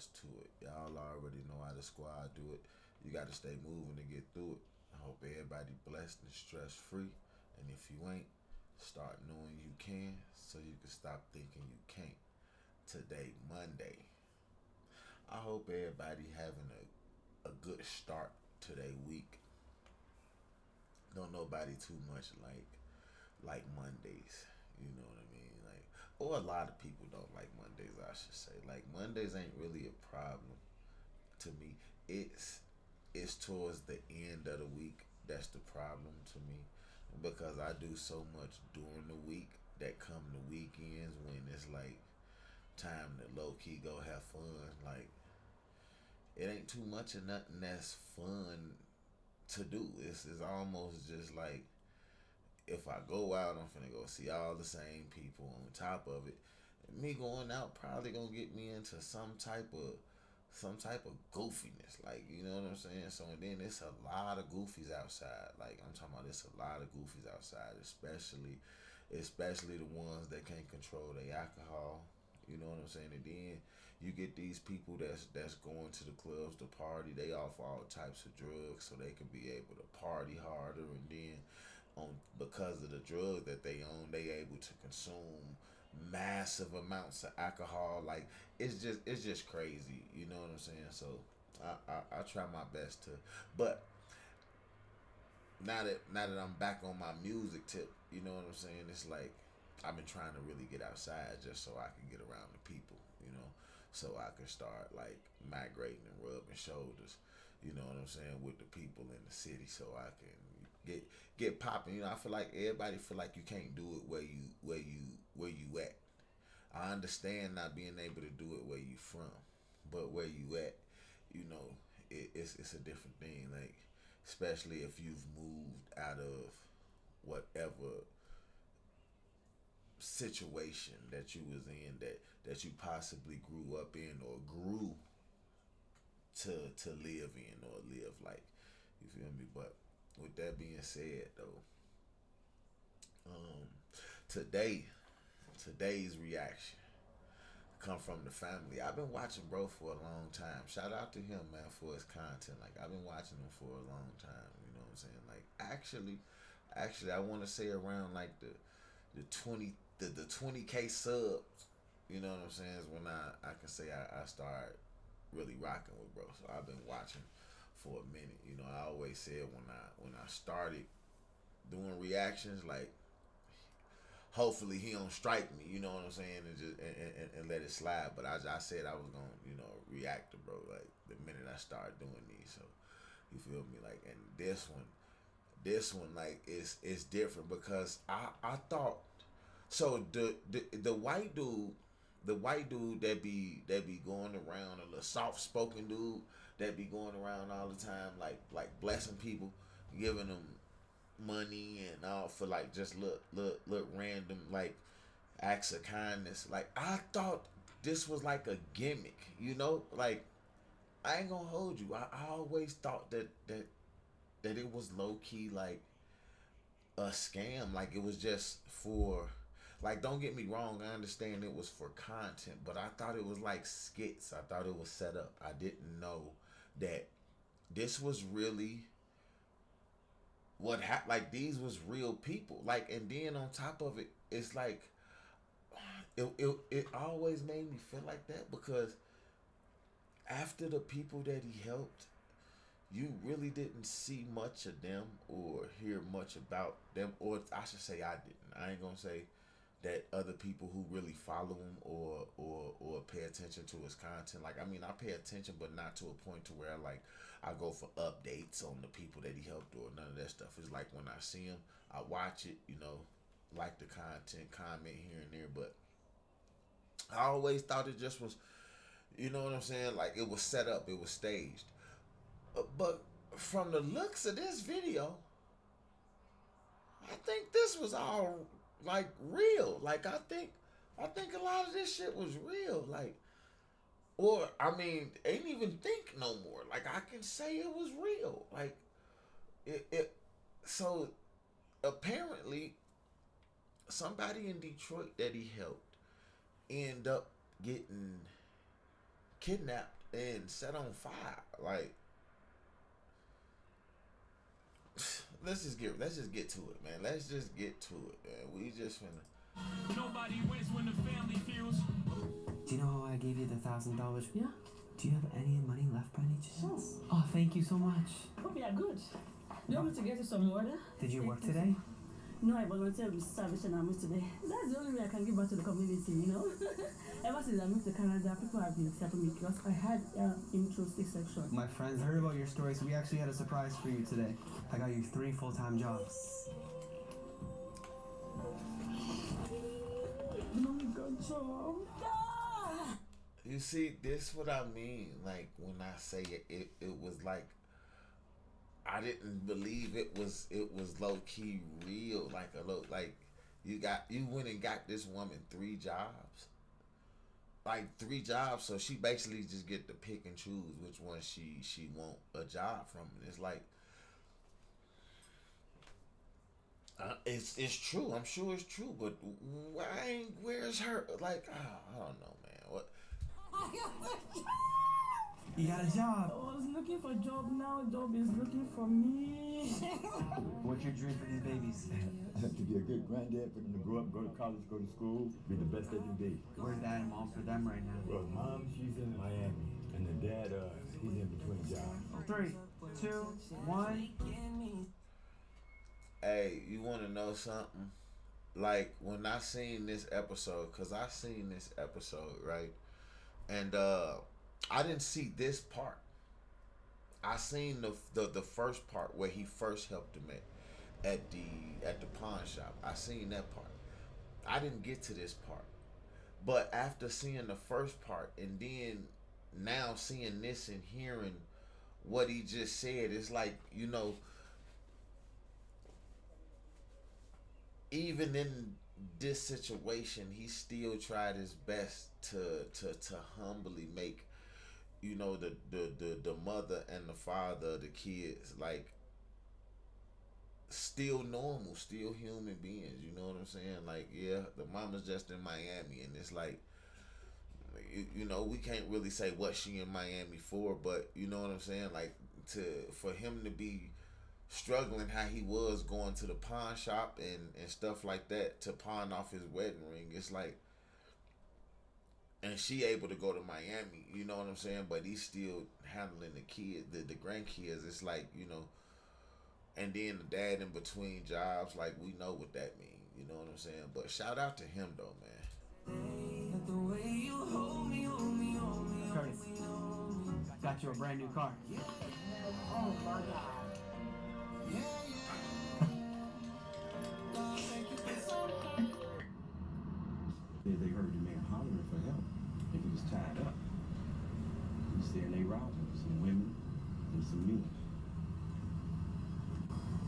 else to it. Y'all already know how the squad do it. You got to stay moving to get through it. I hope everybody blessed and stress free. And if you ain't, start knowing you can so you can stop thinking you can't. Today, Monday. I hope everybody having a good start to their week. Don't nobody too much like Mondays. You know what I mean? Like, or a lot of people don't like Mondays. I should say, like, Mondays ain't really a problem to me. It's towards the end of the week that's the problem to me, because I do so much during the week that come the weekends when it's like time to low key go have fun. Like, it ain't too much of nothing that's fun to do. It's almost just like, if I go out, I'm finna go see all the same people. On top of it, me going out probably gonna get me into some type of goofiness. Like, you know what I'm saying? So, and then it's a lot of goofies outside. Like, I'm talking about, it's a lot of goofies outside, especially the ones that can't control their alcohol. You know what I'm saying? And then you get these people that's going to the clubs to party. They offer all types of drugs so they can be able to party harder. And then, on because of the drug that they own, they able to consume massive amounts of alcohol. Like, it's just crazy. You know what I'm saying? So I try my best to, but now that I'm back on my music tip, you know what I'm saying? It's like, I've been trying to really get outside just so I can get around the people, so I can start like migrating and rubbing shoulders, you know what I'm saying, with the people in the city, so I can get popping. I feel like everybody feel like you can't do it where you at. I understand not being able to do it where you from, but where you at, you know, it's a different thing. Like, especially if you've moved out of whatever situation that you was in, that you possibly grew up in or grew to live in or live like. You feel me? But with that being said, though, um, today today's reaction come from the family. I've been watching bro for a long time. Shout out to him, man, for his content. Like, I've been watching him for a long time. You know what I'm saying? Like, actually, I want to say around like the 20K subs. You know what I'm saying? Is when I can say I start really rocking with bro. So I've been watching for a minute. I always said when I started doing reactions, like, hopefully he don't strike me, you know what I'm saying, and just and let it slide. But I said I was gonna, react to bro, like, the minute I started doing these. So, you feel me? Like, and this one like, is different, because I thought, so the white dude, that be going around, a little soft spoken dude that be going around all the time, like blessing people, giving them money and all for, like, just look random, like, acts of kindness. Like, I thought this was like a gimmick, like, I ain't gonna hold you. I always thought that it was low key, like, a scam. Like, it was just for, like, don't get me wrong, I understand it was for content, but I thought it was like skits. I thought it was set up. I didn't know that this was really what happened. Like, these was real people. Like, and then on top of it, it's like, it always made me feel like that, because after the people that he helped, you really didn't see much of them or hear much about them, or I should say, I didn't. I ain't gonna say that other people who really follow him or pay attention to his content. Like, I mean, I pay attention, but not to a point to where, like, I go for updates on the people that he helped or none of that stuff. It's like, when I see him, I watch it, like the content, comment here and there. But I always thought it just was, you know what I'm saying, like, it was set up, it was staged. But from the looks of this video, I think this was all, like, real. Like, I think a lot of this shit was real. Like, or, I mean, ain't even think no more. Like, I can say it was real. Like, it so apparently somebody in Detroit that he helped end up getting kidnapped and set on fire. Like, let's just get to it, man. Let's just get to it, man. We just finna. Nobody wins when the family feels. Do you know how I gave you the $1,000? Yeah. Do you have any money left by any chance? Sure. Oh, thank you so much. Oh, yeah, good. You want me to get you some water? Did you work today? No, I volunteered with Salvation Army today. That's the only way I can give back to the community, you know? Ever since I moved to Canada, people have been accepting me because I had intro C-section. My friends heard about your story, so we actually had a surprise for you today. I got you 3 full-time jobs. Mommy got job. Ah! You see, this what I mean. Like when I say it was like I didn't believe it was low key real. Like you went and got this woman 3 jobs. Like 3 jobs, so she basically just get to pick and choose which one she want a job from. And it's like it's true. I'm sure it's true, but where's her? Like, I don't know, man. What? You got a job. I was looking for a job now. Job is looking for me. What's your dream for these babies? To be a good granddad for them to grow up, go to college, go to school, be the best they can be. Where's dad and mom for them right now? Well, mom, she's in Miami, and the dad, he's in between jobs. 3, 2, 1. Hey, you want to know something? Like when I seen this episode, cause I seen this episode, right? And I didn't see this part. I seen the first part where he first helped him at the pawn shop. I seen that part. I didn't get to this part. But after seeing the first part and then now seeing this and hearing what he just said, it's like, you know, even in this situation, he still tried his best to humbly make, you know, the mother and the father of the kids like still normal, still human beings. You know what I'm saying? Like, yeah, the mama's just in Miami, and it's like, you know, we can't really say what she in Miami for, but you know what I'm saying? Like, for him to be struggling how he was going to the pawn shop and stuff like that to pawn off his wedding ring, it's like, and she able to go to Miami, you know what I'm saying? But he's still handling the kid, the grandkids. It's like, you know, and then the dad in between jobs, like, we know what that means, you know what I'm saying? But shout out to him though, man. Curtis, got you a brand new car. Oh my God. They heard the man hollering for help, and he was tied up. He said they robbed him, some women and some men.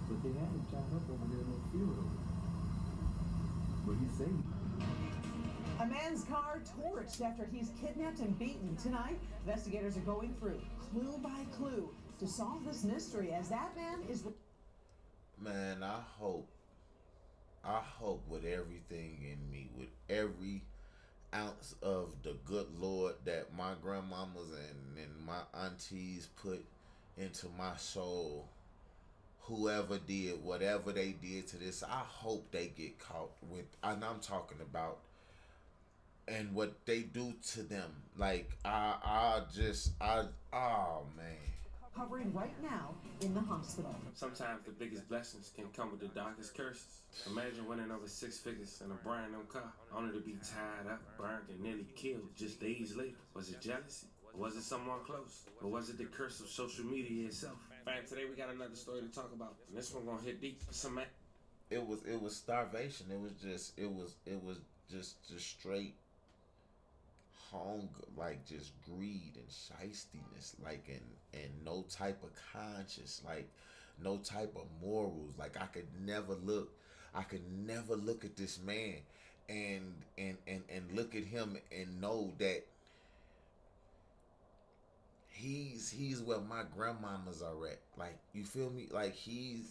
But they had him tied up over there in the field. But he saved. A man's car torched after he's kidnapped and beaten. Tonight, investigators are going through clue by clue to solve this mystery as that man is... Man, I hope with everything in me, with every ounce of the good Lord that my grandmamas and my aunties put into my soul, whoever did whatever they did to this, I hope they get caught with, and I'm talking about, and what they do to them. Like, oh man. Covering right now in the hospital. Sometimes the biggest blessings can come with the darkest curses. Imagine winning over 6 figures in a brand new car, only to be tied up, burned, and nearly killed just days later. Was it jealousy? Or was it someone close? Or was it the curse of social media itself? Fam, today we got another story to talk about, and this one gonna hit deep. Some man. It was starvation. It was just straight hunger, like just greed and shystiness, like and no type of conscience, like no type of morals. Like I could never look at this man and look at him and know that he's where my grandmamas are at. Like, you feel me? Like he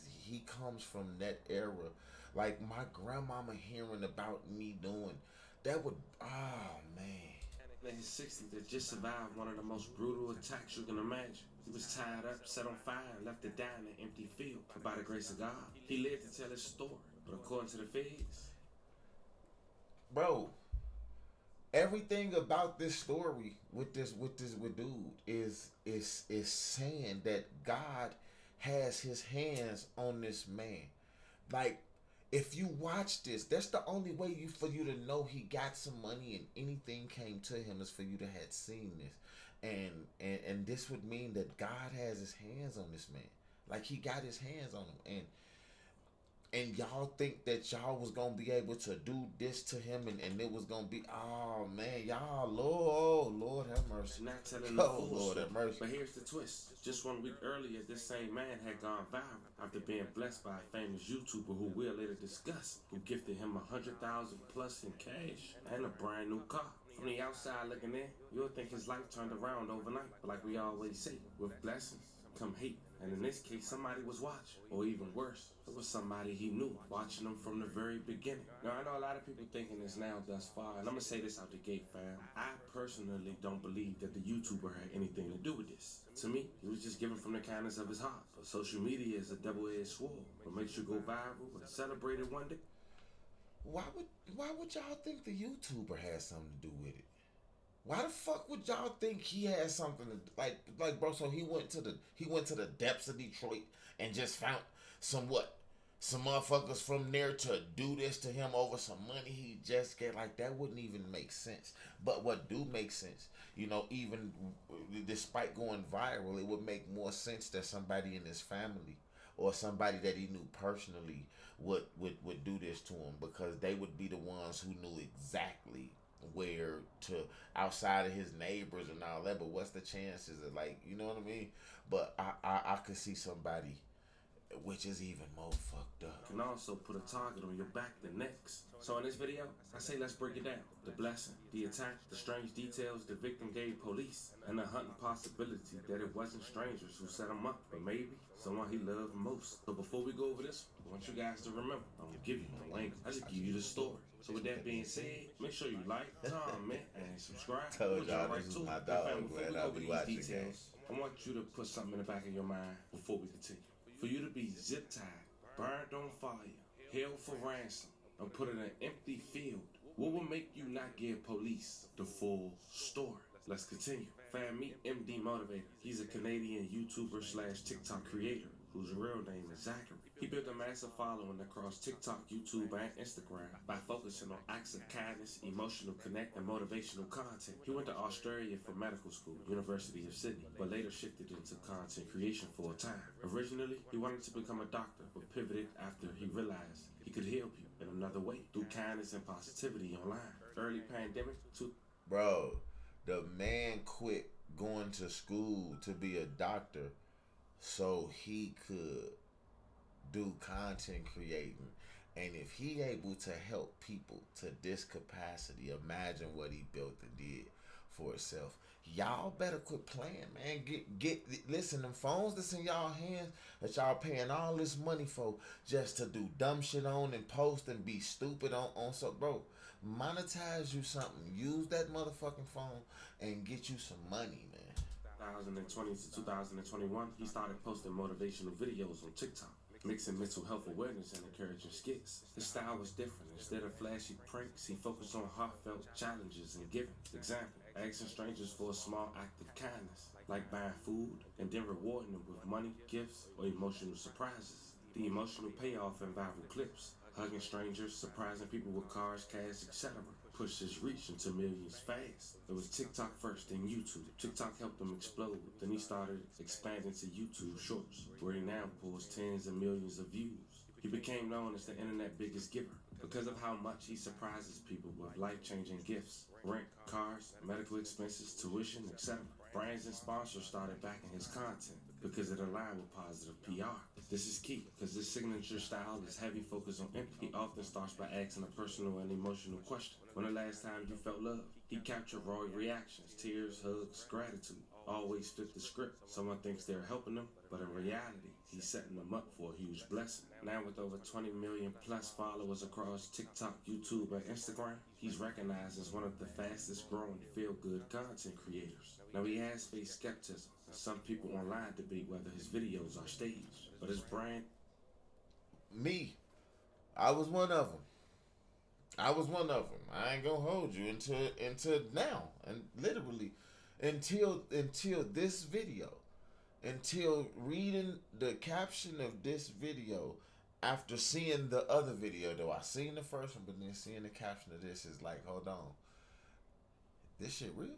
comes from that era. Like my grandmama hearing about me doing that would, oh man. In his 60s that just survived one of the most brutal attacks you can imagine. He was tied up, set on fire, and left to die in an empty field. But by the grace of God, he lived to tell his story. But according to the feds, bro, everything about this story with dude is saying that God has his hands on this man. Like, if you watch this, that's the only way for you to know he got some money and anything came to him is for you to have seen this. And this would mean that God has his hands on this man. Like, he got his hands on him. And y'all think that y'all was gonna be able to do this to him and it was gonna be, oh man, y'all, Lord have mercy. not telling the full Lord story. have mercy. But here's the twist. Just 1 week earlier, this same man had gone viral after being blessed by a famous YouTuber who we'll later discuss, who gifted him $100,000 plus in cash and a brand new car. From the outside looking in, you'll think his life turned around overnight. But like we always say, with blessings come hate. And in this case, somebody was watching. Or even worse, it was somebody he knew, watching him from the very beginning. Now, I know a lot of people thinking this now thus far, and I'm going to say this out the gate, fam. I personally don't believe that the YouTuber had anything to do with this. To me, he was just giving from the kindness of his heart. But social media is a double-edged sword. What makes you go viral and celebrated one day? Why would y'all think the YouTuber has something to do with it? Why the fuck would y'all think he has something to like bro? So he went to the depths of Detroit and just found some motherfuckers from there to do this to him over some money he just get. Like, that wouldn't even make sense. But what do make sense, you know, even despite going viral, it would make more sense that somebody in his family or somebody that he knew personally would do this to him, because they would be the ones who knew exactly where to, outside of his neighbors and all that. But what's the chances of, like, you know what I mean? But I could see somebody which is even more fucked up. Can also put a target on your back the next. So in this video, I say let's break it down. The blessing, the attack, the strange details the victim gave police, and the hunting possibility that it wasn't strangers who set him up, but maybe someone he loved most. So before we go over this, I want you guys to remember, I'm gonna give you the language. I just give you the story. So with that being said, make sure you like, comment, and subscribe. Told y'all this is my dog, man. I'll be watching details, I want you to put something in the back of your mind before we continue. For you to be zip-tied, burned on fire, held for ransom, and put in an empty field, what will make you not give police the full story? Let's continue. Fam, meet MD Motivator. He's a Canadian YouTuber / TikTok creator whose real name is Zachary. He built a massive following across TikTok, YouTube, and Instagram by focusing on acts of kindness, emotional connect, and motivational content. He went to Australia for medical school, University of Sydney, but later shifted into content creation full time. Originally, he wanted to become a doctor, but pivoted after he realized he could heal people in another way through kindness and positivity online. Early pandemic, Bro, the man quit going to school to be a doctor so he could do content creating. And if he able to help people to this capacity, imagine what he built and did for himself. Y'all better quit playing, man. Listen, them phones that's in y'all hands that y'all paying all this money for just to do dumb shit on and post and be stupid on. So, bro, monetize you something. Use that motherfucking phone and get you some money, man. 2020 to 2021, he started posting motivational videos on TikTok, mixing mental health awareness and encouraging skits. His style was different. Instead of flashy pranks, he focused on heartfelt challenges and giving. Example, asking strangers for a small act of kindness, like buying food, and then rewarding them with money, gifts, or emotional surprises. The emotional payoff in viral clips, hugging strangers, surprising people with cars, cash, etc., pushed his reach into millions fast. It was TikTok first, then YouTube. TikTok helped him explode. Then he started expanding to YouTube Shorts, where he now pulls tens of millions of views. He became known as the internet biggest giver because of how much he surprises people with life-changing gifts, rent, cars, medical expenses, tuition, etc. Brands and sponsors started backing his content because it aligned with positive PR. This is key because this signature style is heavy focus on empathy. He often starts by asking a personal and emotional question. When the last time you felt love? He captured raw reactions, tears, hugs, gratitude. Always flip the script. Someone thinks they're helping them, but in reality, he's setting them up for a huge blessing. Now with over 20 million plus followers across TikTok, YouTube, and Instagram, he's recognized as one of the fastest growing feel-good content creators. Now, he has faced skepticism, and some people online debate whether his videos are staged, but his brand... Me, I was one of them. I ain't gonna hold you until now, and literally until this video, until reading the caption of this video. After seeing the other video, though, I seen the first one, but then seeing the caption of this is like, hold on, this shit real?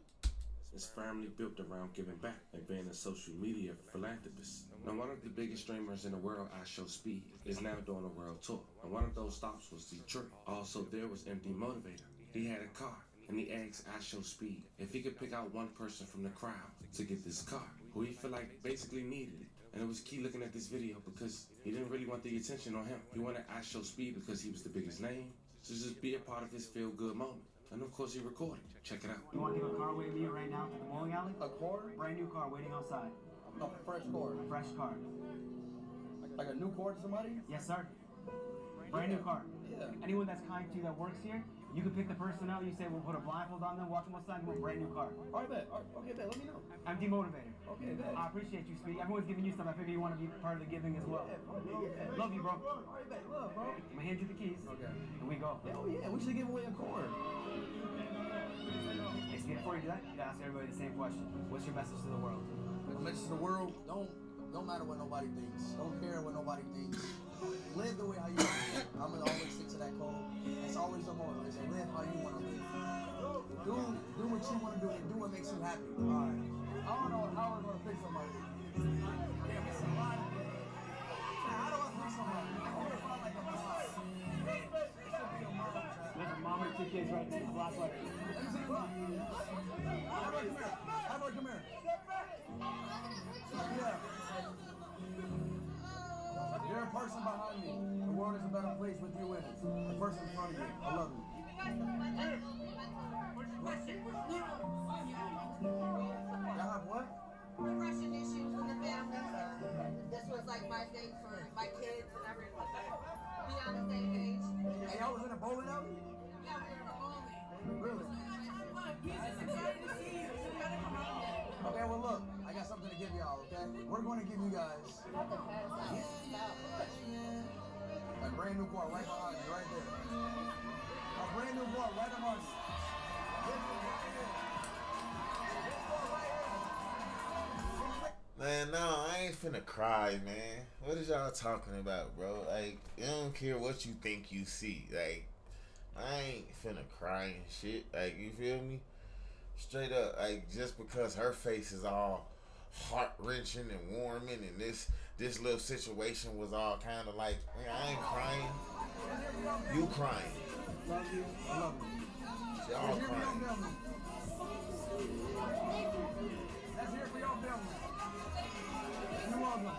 His family built around giving back and being a social media philanthropist. Now, one of the biggest streamers in the world, IShowSpeed, is now doing a world tour. And one of those stops was Detroit. Also, there was MD Motivator. He had a car, and he asked IShowSpeed if he could pick out one person from the crowd to get this car, who he felt like basically needed it. And it was key looking at this video because he didn't really want the attention on him. He wanted IShowSpeed because he was the biggest name, to just be a part of his feel-good moment. And of course he recorded. Check it out. You want to give a car away to me right now to the bowling alley? A car? Brand new car waiting outside. A fresh car. A fresh car. Like a new car to somebody? Yes, sir. Brand new car. Yeah. Anyone that's kind to you that works here, you can pick the person out. You say, we'll put a blindfold on them, walk them outside, and give them a brand new car. All right, bet. Okay, bet. Let me know. I'm demotivated. Okay, bet. I appreciate you, Speed. Everyone's giving you stuff. I figure you want to be part of the giving as well. Yeah. Love you, bro. All right, bet. Love, bro. I'm gonna hand you the keys. Okay. And we go. Hell yeah, we should give away a car. Hey, Speed, before you do that, you gotta ask everybody the same question. What's your message to the world? The message to the world, don't matter what nobody thinks. Don't care what nobody thinks. Live the way how you want to live. I'm gonna always stick to that code. That's always the motto. Is live how you want to live. Do what you want to do and do what makes you happy. Alright. I don't know how we're gonna fix somebody. Damn, it's a lot. How do I fix somebody? I wanna find like a mom. There's a mom and two kids right there. Last letter. Let me see the mom. Come here. Yeah. You're a person behind me. The world is a better place with you in it. The person in front of you. I love you. Y'all have what? Depression issues in the family. This was like my thing for my kids and everyone. Be on the same page. Hey, y'all was in a bowling alley? Yeah, we were bowling. Really? He's just excited to see you. You gotta come out there. Okay, well look, I got something to give y'all, okay? We're going to give you guys a brand new car right behind you, right there. A brand new car right behind you. This one right here. This one right here. Man, no, I ain't finna cry, man. What is y'all talking about, bro? Like, you don't care what you think you see. Like, I ain't finna cry and shit. Like, you feel me? Straight up, like, just because her face is all heart-wrenching and warming and this little situation was all kind of like, man, I ain't crying. You crying. Love you. I love you. Y'all Let's hear for your crying. family. Let's hear for your family. You're welcome.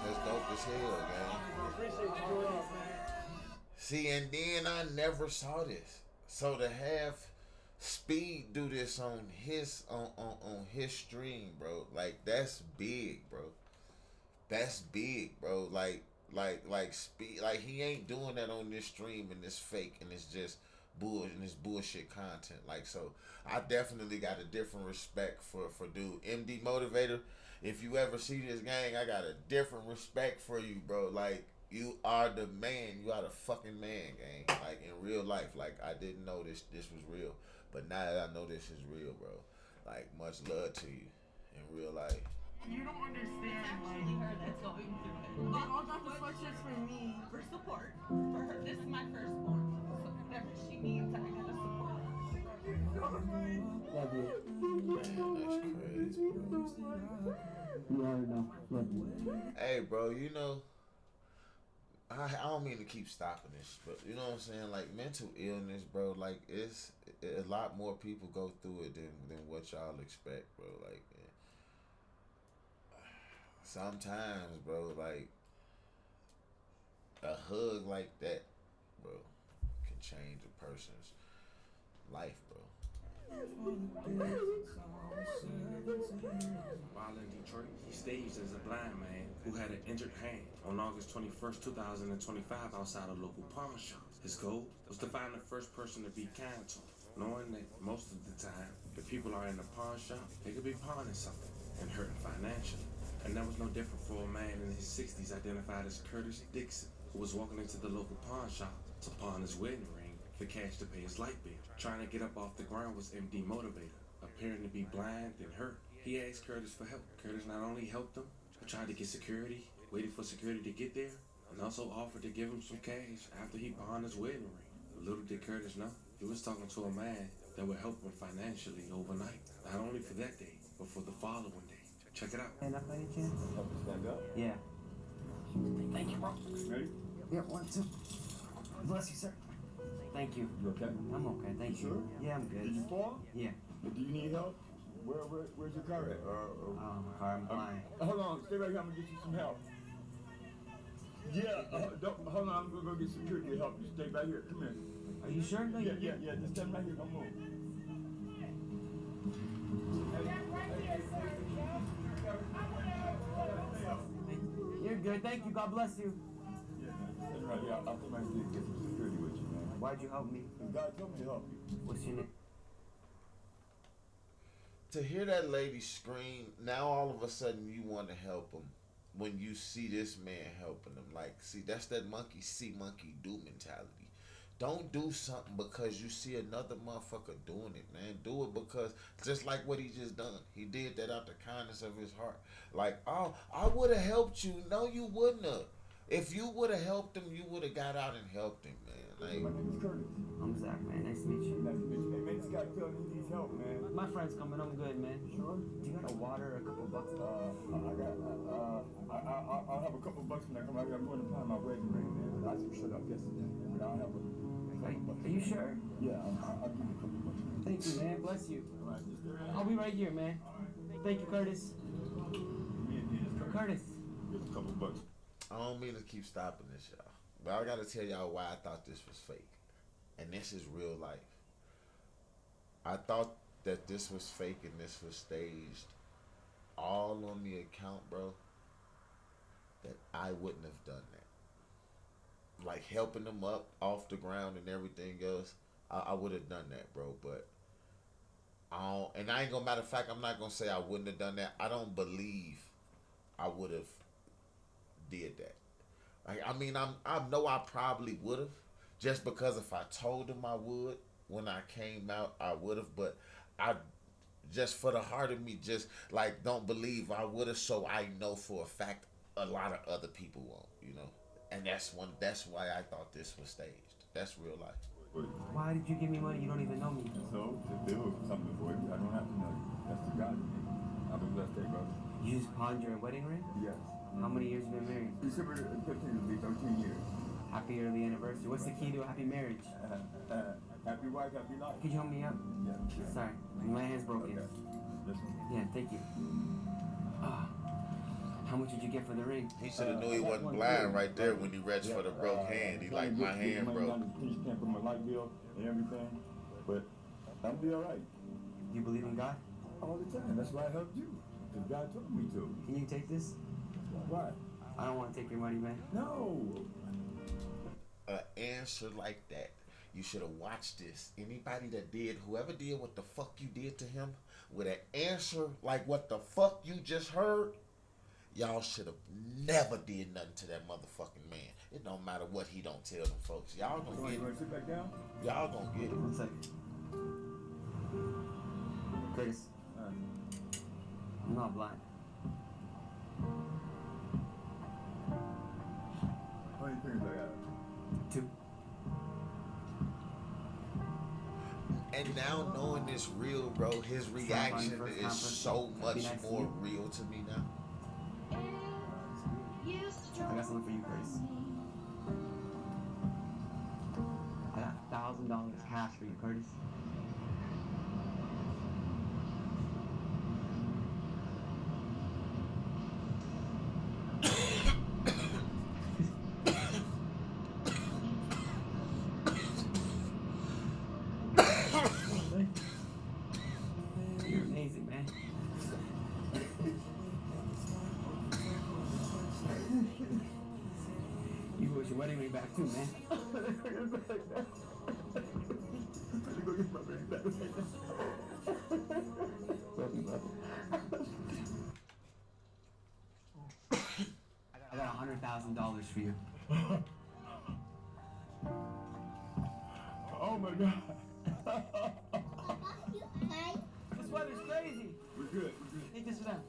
That's dope as hell, man. Appreciate you, man. See, and then I never saw this. So to have Speed do this on his stream, bro, like that's big, bro. That's big, bro. Like Speed, like he ain't doing that on this stream and it's fake and it's just bullshit content. Like, so I definitely got a different respect for dude MD Motivator. If you ever see this, gang, I got a different respect for you, bro. Like, you are the man. You are the fucking man, gang. Like, in real life. Like, I didn't know this was real. But now that I know this is real, bro. Like, much love to you in real life. You don't understand. Actually, her that's going through it. They all got the sweatshirts for me, for support. For her, this is my firstborn. So whatever she needs, I gotta support her. Love you. That's crazy, bro. You already know. Love you. Hey, bro, you know, I don't mean to keep stopping this, but you know what I'm saying? Like, mental illness, bro, like, it's a lot more people go through it than what y'all expect, bro. Like, sometimes, bro, like, a hug like that, bro, can change a person's life, bro. While in Detroit, he staged as a blind man who had an injured hand on August 21st, 2025 outside a local pawn shop. His goal was to find the first person to be kind to him, knowing that most of the time, if people are in a pawn shop, they could be pawning something and hurting financially. And that was no different for a man in his 60s identified as Curtis Dixon, who was walking into the local pawn shop to pawn his wedding ring for cash to pay his light bill. Trying to get up off the ground was MD Motivator. Appearing to be blind and hurt, he asked Curtis for help. Curtis not only helped him, but tried to get security, waited for security to get there, and also offered to give him some cash after he pawned his wedding ring. Little did Curtis know, he was talking to a man that would help him financially overnight. Not only for that day, but for the following day. Check it out. Stand up by any chance? Help us stand up. Yeah. Thank you, bro. Ready? Yeah, 1, 2. Bless you, sir. Thank you. You okay? I'm okay, thank you. Sure? Yeah, I'm good. Did you fall? Yeah. Do you need help? Where's your car at? My car, I'm blind. Hold on, stay right here. I'm gonna get you some help. Yeah, hold on. I'm gonna go get security help. You stay right here. Come here. Are you sure? No, Yeah. Just stand right here. Don't move. You're good, thank you. God bless you. Yeah, man. Stand right here. I'll come right here and get some security with you, man. Why'd you help me? God told me to help you. What's your name? To hear that lady scream, now all of a sudden you want to help him when you see this man helping him. Like, see, that's that monkey see, monkey do mentality. Don't do something because you see another motherfucker doing it, man. Do it because, just like what he just done. He did that out the kindness of his heart. Like, oh, I would have helped you. No, you wouldn't have. If you would have helped him, you would have got out and helped him, man. Like, My name is Curtis. I'm Zach, man. Nice to meet you. Nice to meet you. Hey, man, this guy Phil needs help, man. My friend's coming. I'm good, man. Sure? Do you got a water or a couple bucks? I'll have a couple bucks when I come out here. I'm going to pawn my wedding ring, man. But I just shut up yesterday, man. But I'll have a couple bucks. Are you sure? Yeah, I'll give you a couple bucks. Thank you, man. Bless you. All right, just stay right I'll be right here, man. Thank you, Curtis. Me and Dennis, Curtis. Here's a couple bucks. I don't mean to keep stopping this, y'all. But I got to tell y'all why I thought this was fake. And this is real life. I thought that this was fake and this was staged all on the account, bro, that I wouldn't have done that. Like helping them up off the ground and everything else, I would have done that, bro. But I don't, and I ain't gonna, matter of fact, I'm not gonna say I wouldn't have done that. I don't believe I would have did that. Like, I mean, I know I probably would have, just because if I told him I would, when I came out, I would have. But I, just for the heart of me, just like don't believe I would have. So I know for a fact a lot of other people won't, you know. And that's why I thought this was staged. That's real life. Why did you give me money? You don't even know me. So, if there was something for you, I don't have to know you. That's the God in me. I've been blessed, brother. You just pawned your wedding ring? Yes. How many years you been married? December 15th will be 13 years. Happy early anniversary. What's the key to a happy marriage? Happy wife, happy life. Could you help me up? Yeah. Sorry, my hand's broken. Okay. Listen. Yeah, thank you. How much did you get for the ring? He should have knew he wasn't blind right there when he reached for the broke hand. He like, my hand broke. He can't put my light bill and everything, but I'll be all right. You believe in God? All the time. That's why I helped you. Because God told me to. Can you take this? Why? I don't want to take your money, man. No. An answer like that, you should have watched this. Anybody that did, whoever did what the fuck you did to him, with an answer like what the fuck you just heard, y'all should have never did nothing to that motherfucking man. It don't matter what he don't tell them folks. Y'all gonna get You want it. to sit back down? Y'all gonna get it. 1 second. Curtis, I'm not blind. How many fingers I got? 2. And now knowing this real, bro, his reaction is so much more real to me now. I got something for you, Curtis. I got $1,000 cash for you, Curtis. You're amazing, man. You what you wedding ring back too, man. I got $100,000 for you. Oh my God. This weather's crazy. We're good. Take this for them.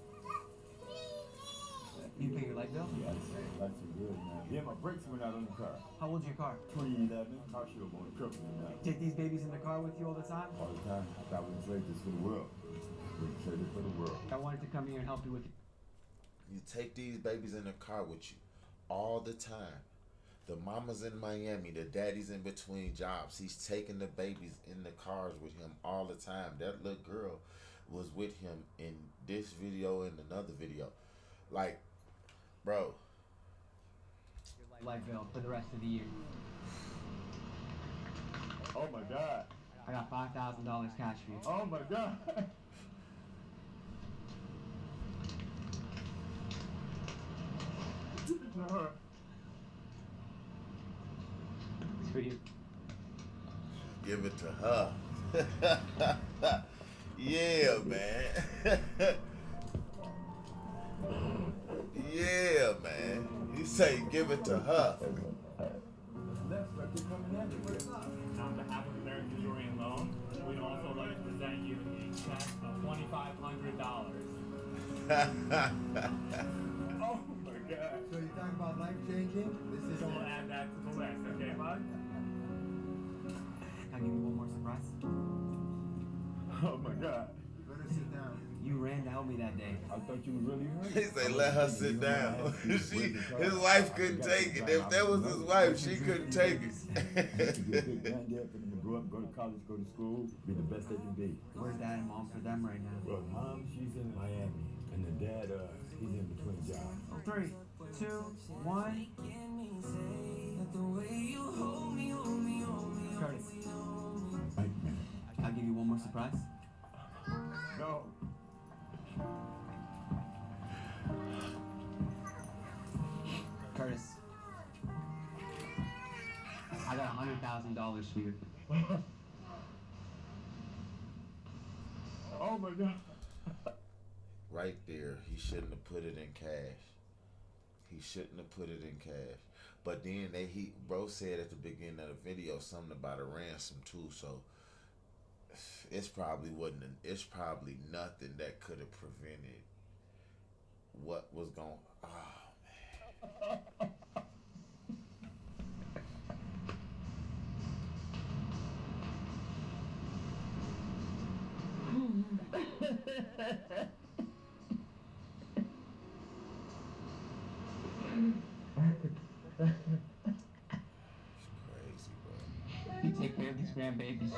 You pay your light bill? Yes, that's good, man. Yeah, my brakes went out on the car. How old's your car? 2011, car show on the truck now. Take these babies in the car with you all the time? All the time, I wouldn't trade this for the world. Wouldn't trade it for the world. I wanted to come here and help you with it. You take these babies in the car with you all the time. The mama's in Miami, the daddy's in between jobs. He's taking the babies in the cars with him all the time. That little girl was with him in this video and another video. Like, bro. Light bill for the rest of the year. Oh my God. I got $5,000 cash for you. Oh my God. It's for you. Give it to her. Yeah, man. Yeah, man. You say give it to her. On behalf of American Jewelry and Loan, we'd also like to present you a check of $2,500. Oh my God. So you're talking about life changing? This is So we'll add that to the list, okay, bud? I'll give you one more surprise. Oh my God. You better sit down. You ran to help me that day. I thought you were really hurt. He say let her sit down. His wife couldn't take it. If that was his wife, she couldn't take it. To be a big granddad for them to grow up, go to college, go to school, be the best they can be. Where's dad and mom for them right now? Well, mom, she's in Miami, and the dad, he's in between jobs. 3, 2, 1. Curtis, Right, man. I'll give you one more surprise. No. Curtis, I got $100,000 for you. Oh my God. Right there, he shouldn't have put it in cash. He shouldn't have put it in cash. But then bro said at the beginning of the video something about a ransom too. So it's probably it's probably nothing that could have prevented what was going. Oh man. It's crazy, bro. You take care of these grandbabies.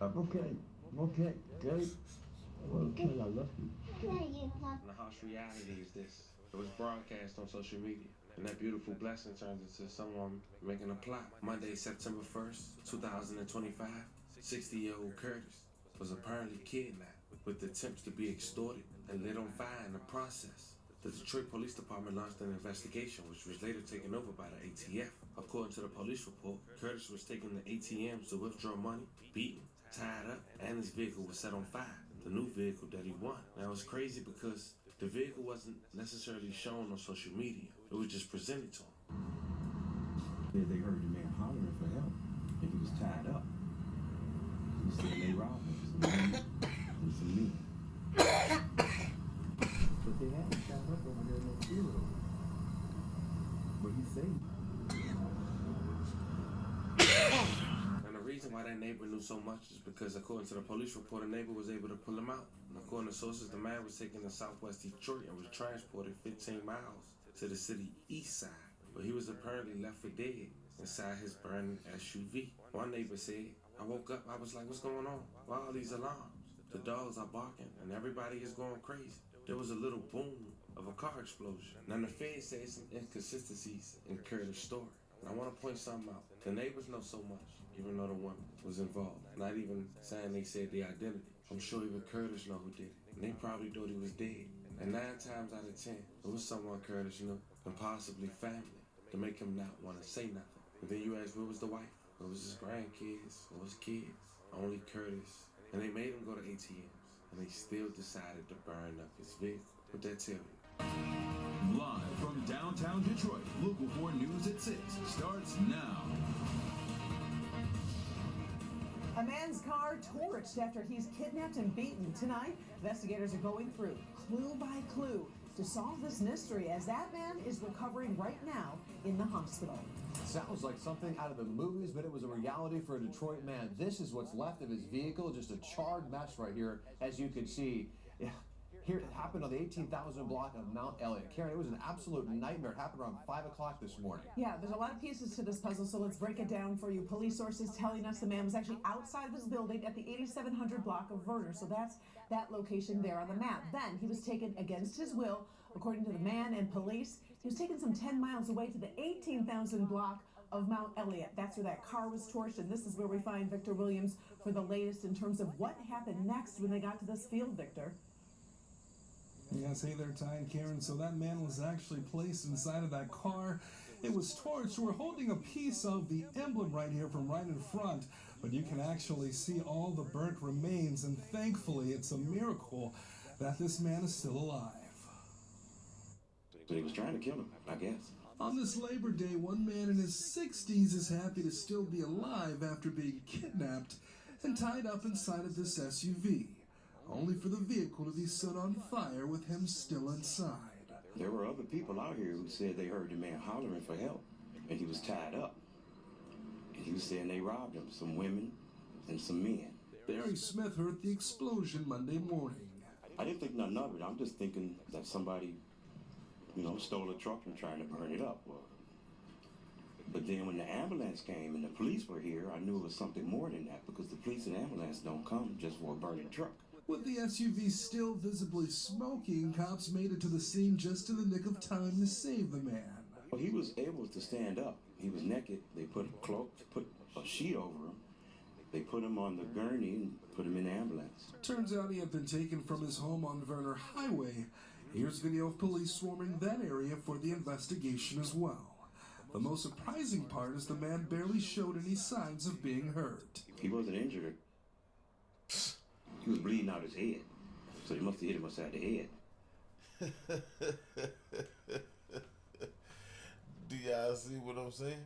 I'm okay. I'm okay. Okay. Well, okay, I love you. The harsh reality is this. It was broadcast on social media. And that beautiful blessing turned into someone making a plot. Monday, September 1st, 2025, 60-year-old Curtis was apparently kidnapped with attempts to be extorted and lit on fire in the process. The Detroit Police Department launched an investigation, which was later taken over by the ATF. According to the police report, Curtis was taking the ATMs to withdraw money, beaten, tied up, and his vehicle was set on fire. The new vehicle that he won. Now it's crazy because the vehicle wasn't necessarily shown on social media. It was just presented to him. They heard the man hollering for help, and he was tied up. He said they robbed him. Some meat. But they had him tied up over there in that field. But he saved. And the reason why that neighbor knew so much is because, according to the police report, a neighbor was able to pull him out. And according to sources, the man was taken to southwest Detroit and was transported 15 miles to the city east side, where he was apparently left for dead inside his burning SUV. One neighbor said, I woke up, I was like, what's going on? Why all these alarms? The dogs are barking and everybody is going crazy. There was a little boom of a car explosion. Now the feds say some inconsistencies in Curtis' story. And I want to point something out. The neighbors know so much, even though the woman was involved. Not even saying they said the identity. I'm sure even Curtis know who did it. And they probably thought he was dead. And And 9 times out of 10, it was someone Curtis knew, and possibly family, to make him not want to say nothing. And then you ask, where was the wife? Where was his grandkids? Where was kids? Only Curtis. And they made him go to ATMs, and they still decided to burn up his vehicle. What that tell you? Live from downtown Detroit, Local 4 News at 6 starts now. A man's car torched after he's kidnapped and beaten. Tonight, investigators are going through clue by clue to solve this mystery as that man is recovering right now in the hospital. Sounds like something out of the movies, but it was a reality for a Detroit man. This is what's left of his vehicle, just a charred mess right here, as you can see. Yeah. Here it happened on the 18,000 block of Mount Elliott. Karen, it was an absolute nightmare. It happened around 5 o'clock this morning. Yeah, there's a lot of pieces to this puzzle, so let's break it down for you. Police sources telling us the man was actually outside of his building at the 8700 block of Verner, so that's that location there on the map. Then he was taken against his will, according to the man and police. He was taken some 10 miles away to the 18,000 block of Mount Elliott. That's where that car was torched, and this is where we find Victor Williams for the latest in terms of what happened next when they got to this field, Victor. Yes, hey there, Ty and Karen. So that man was actually placed inside of that car. It was torched. We're holding a piece of the emblem right here from right in front, but you can actually see all the burnt remains, and thankfully it's a miracle that this man is still alive. But he was trying to kill him, I guess. On this Labor Day, one man in his 60s is happy to still be alive after being kidnapped and tied up inside of this SUV, only for the vehicle to be set on fire with him still inside. There were other people out here who said they heard the man hollering for help, and he was tied up. And he was saying they robbed him, some women and some men. Barry Smith heard the explosion Monday morning. I didn't think nothing of it. I'm just thinking that somebody, stole a truck and trying to burn it up. But then when the ambulance came and the police were here, I knew it was something more than that, because the police and ambulance don't come just for a burning truck. With the SUV still visibly smoking, cops made it to the scene just in the nick of time to save the man. Well, he was able to stand up. He was naked. They put a cloak, put a sheet over him. They put him on the gurney and put him in the ambulance. Turns out he had been taken from his home on Verner Highway. Here's video of police swarming that area for the investigation as well. The most surprising part is the man barely showed any signs of being hurt. He wasn't injured. He was bleeding out his head, so they must have hit him upside the head. Do y'all see what I'm saying?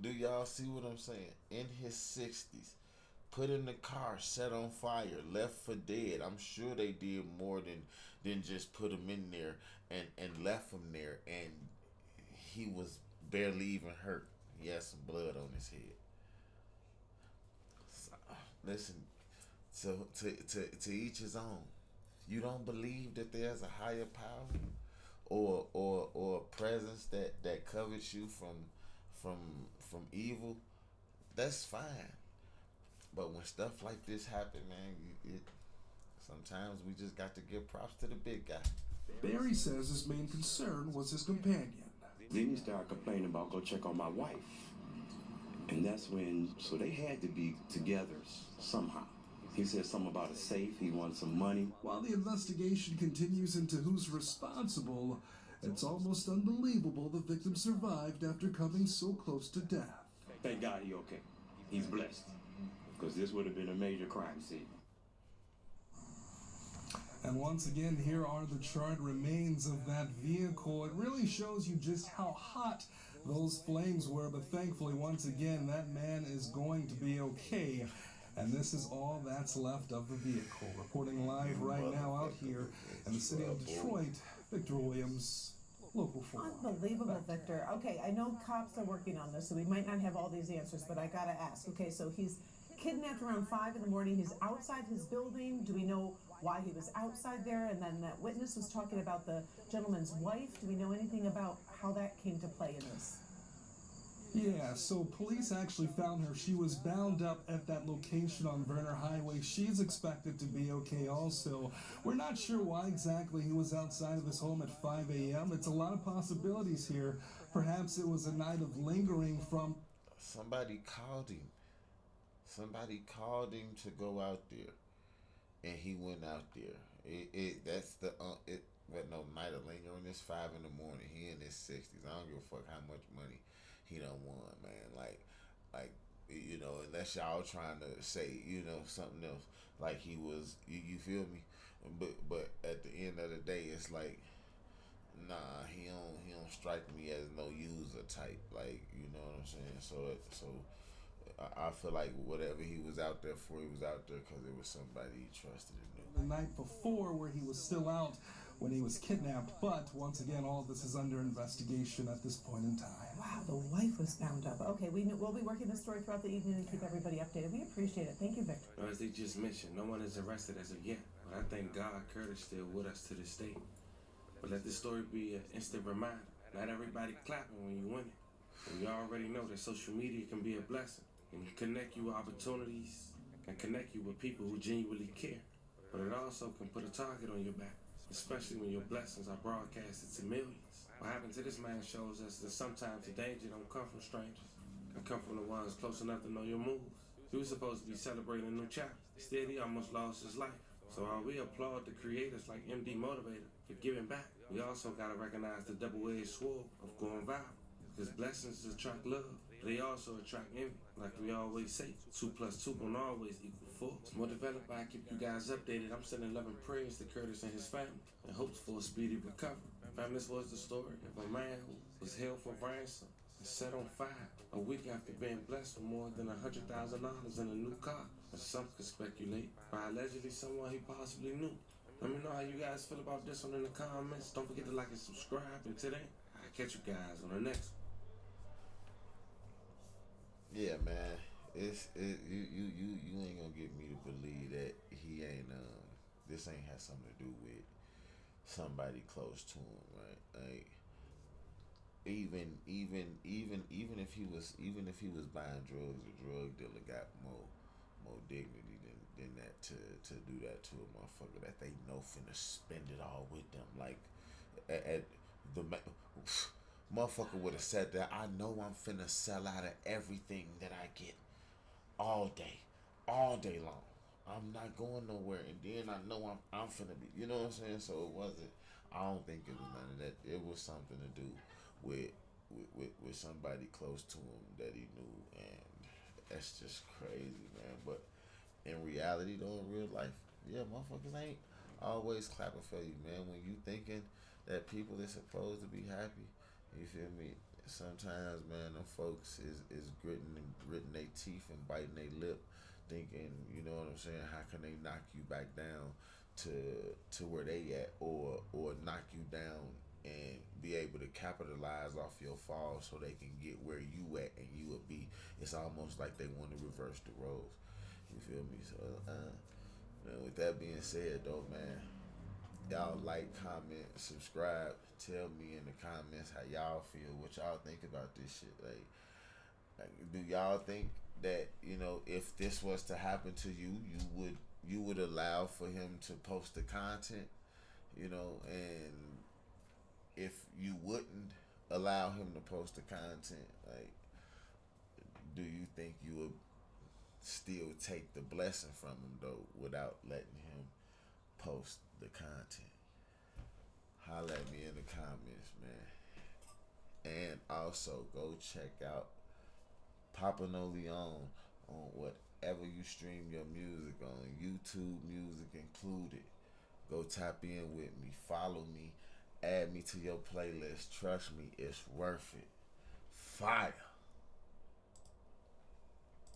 Do y'all see what I'm saying? In his 60s, put in the car, set on fire, left for dead. I'm sure they did more than just put him in there and left him there, and he was barely even hurt. He had some blood on his head. So, listen. So to each his own. You don't believe that there's a higher power or a presence that covers you from evil, that's fine. But when stuff like this happen, man, sometimes we just got to give props to the big guy. Barry says his main concern was his companion. Then he started complaining about go check on my wife. And that's when, so they had to be together somehow. He said something about a safe, he wanted some money. While the investigation continues into who's responsible, it's almost unbelievable the victim survived after coming so close to death. Thank God he's okay. He's blessed. Because this would have been a major crime scene. And once again, here are the charred remains of that vehicle. It really shows you just how hot those flames were, but thankfully, once again, that man is going to be okay. And this is all that's left of the vehicle. Reporting live right now out here in the city of Detroit, Victor Williams, Local 4. Unbelievable, Victor. Okay, I know cops are working on this, so we might not have all these answers, but I gotta ask. Okay, so he's kidnapped around 5 in the morning. He's outside his building. Do we know why he was outside there? And then that witness was talking about the gentleman's wife. Do we know anything about how that came to play in this? Yeah, so police actually found her. She was bound up at that location on Verner Highway. She's expected to be okay also. We're not sure why exactly he was outside of his home at 5 a.m. It's a lot of possibilities here. Perhaps it was a night of lingering from... Somebody called him. Somebody called him to go out there. and he went out there. That's the but no night of lingering. It's 5 in the morning. He in his 60s. I don't give a fuck how much money he done won, man. Like unless y'all trying to say something else, like he was. You feel me? But at the end of the day, it's like, nah, he don't strike me as no user type. Like, you know what I'm saying? So I feel like whatever he was out there for, he was out there because it was somebody he trusted and knew. The night before, where he was still out when he was kidnapped, but once again, all of this is under investigation at this point in time. Wow, the wife was bound up. Okay, we'll be working the story throughout the evening and keep everybody updated. We appreciate it. Thank you, Victor. As they just mentioned, no one is arrested as of yet, but I thank God Curtis still with us to this day. But let this story be an instant reminder. Not everybody clapping when you win it. And we already know that social media can be a blessing. It can connect you with opportunities, can connect you with people who genuinely care. But it also can put a target on your back, especially when your blessings are broadcasted to millions. What happened to this man shows us that sometimes the danger don't come from strangers. It can come from the ones close enough to know your moves. He was supposed to be celebrating a new chapter. Instead, he almost lost his life. So while we applaud the creators like MD Motivator for giving back, we also gotta recognize the double-edged sword of going viral. Because blessings attract love, but they also attract envy. Like we always say, 2 + 2 won't always equal 4. It's more developed by keep you guys updated. I'm sending love and prayers to Curtis and his family and hopes for a speedy recovery. Fam, this was the story of a man who was held for ransom and set on fire a week after being blessed with more than $100,000 in a new car. But some could speculate by allegedly someone he possibly knew. Let me know how you guys feel about this one in the comments. Don't forget to like and subscribe. And today, I'll catch you guys on the next one. Yeah, man. You ain't gonna get me to believe that he ain't this ain't had something to do with somebody close to him, right? Like even if he was buying drugs, a drug dealer got more dignity than that to do that to a motherfucker that they know finna spend it all with them. Like at the motherfucker would have said that, I know I'm finna sell out of everything that I get all day long. I'm not going nowhere, and then I know I'm finna be, you know what I'm saying? So it wasn't, I don't think it was none of that. It was something to do with somebody close to him that he knew, and that's just crazy, man. But in reality, though, in real life, yeah, motherfuckers ain't always clapping for you, man. When you thinking that people is supposed to be happy, you feel me? Sometimes, man, them folks is gritting their teeth and biting their lip, thinking, you know what I'm saying, how can they knock you back down to where they at, or knock you down and be able to capitalize off your fall so they can get where you at and you will be. It's almost like they want to reverse the roles. You feel me? So, with that being said, though, man, y'all like, comment, subscribe. Tell me in the comments how y'all feel, what y'all think about this shit. Like, do y'all think that, if this was to happen to you, you would allow for him to post the content, and if you wouldn't allow him to post the content, like, do you think you would still take the blessing from him, though, without letting him post the content? Holla at me in the comments, man. And also go check out Papa No Leon on whatever you stream your music on, YouTube Music included. Go tap in with me, follow me, add me to your playlist. Trust me, it's worth it. Fire.